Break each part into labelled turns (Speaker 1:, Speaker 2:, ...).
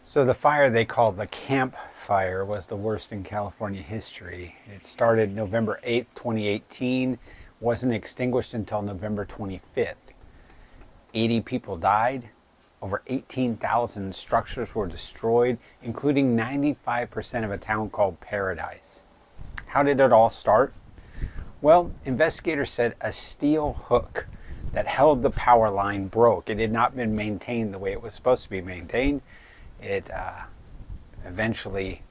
Speaker 1: So the fire they called the Camp Fire was the worst in California history. It started November 8th, 2018, wasn't extinguished until November 25th. 80 people died, over 18,000 structures were destroyed, including 95% of a town called Paradise. How did it all start? Well, investigators said a steel hook that held the power line broke. It had not been maintained the way it was supposed to be maintained. It eventually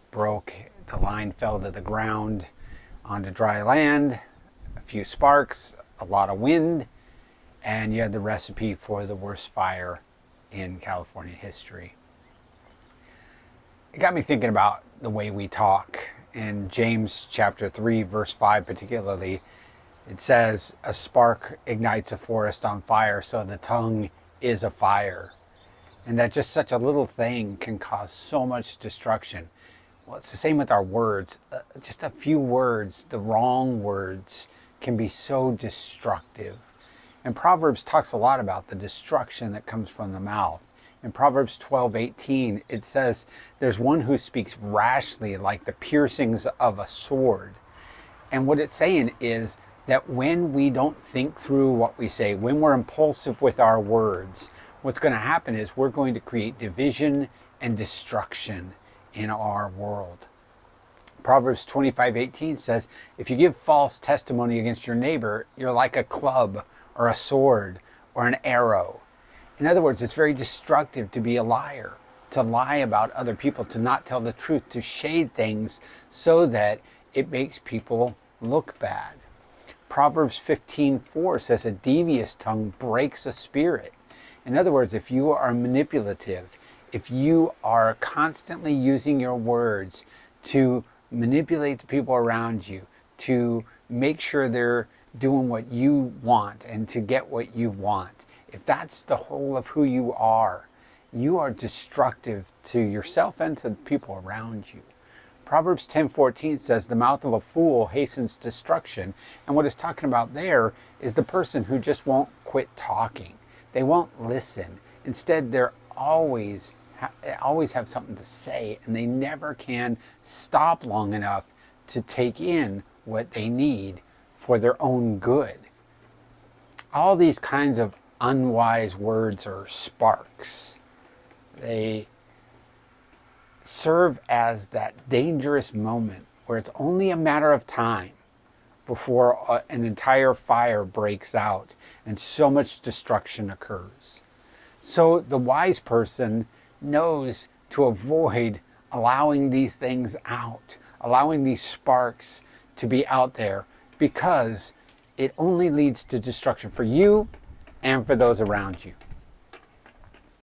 Speaker 1: broke. The line fell to the ground onto dry land, a few sparks, a lot of wind, and you had the recipe for the worst fire in California history. It got me thinking about the way we talk. In James chapter 3, verse 5 particularly, it says, "A spark ignites a forest on fire, so the tongue is a fire." And that just such a little thing can cause so much destruction. Well, it's the same with our words. Just a few words, the wrong words, can be so destructive. And Proverbs talks a lot about the destruction that comes from the mouth. In Proverbs 12:18, it says, "There's one who speaks rashly like the piercings of a sword." And what it's saying is that when we don't think through what we say, when we're impulsive with our words, what's going to happen is we're going to create division and destruction in our world. Proverbs 25:18 says, "If you give false testimony against your neighbor, you're like a club or a sword or an arrow." In other words, it's very destructive to be a liar, to lie about other people, to not tell the truth, to shade things so that it makes people look bad. Proverbs 15:4 says, "A devious tongue breaks a spirit." In other words, if you are manipulative, if you are constantly using your words to manipulate the people around you, to make sure they're doing what you want and to get what you want, if that's the whole of who you are destructive to yourself and to the people around you. Proverbs 10:14 says, "The mouth of a fool hastens destruction." And what it's talking about there is the person who just won't quit talking. They won't listen. Instead, they're always have something to say, and they never can stop long enough to take in what they need for their own good. All these kinds of unwise words are sparks. They serve as that dangerous moment where it's only a matter of time before an entire fire breaks out and so much destruction occurs. So the wise person knows to avoid allowing these things out, allowing these sparks to be out there, because it only leads to destruction for you and for those around you.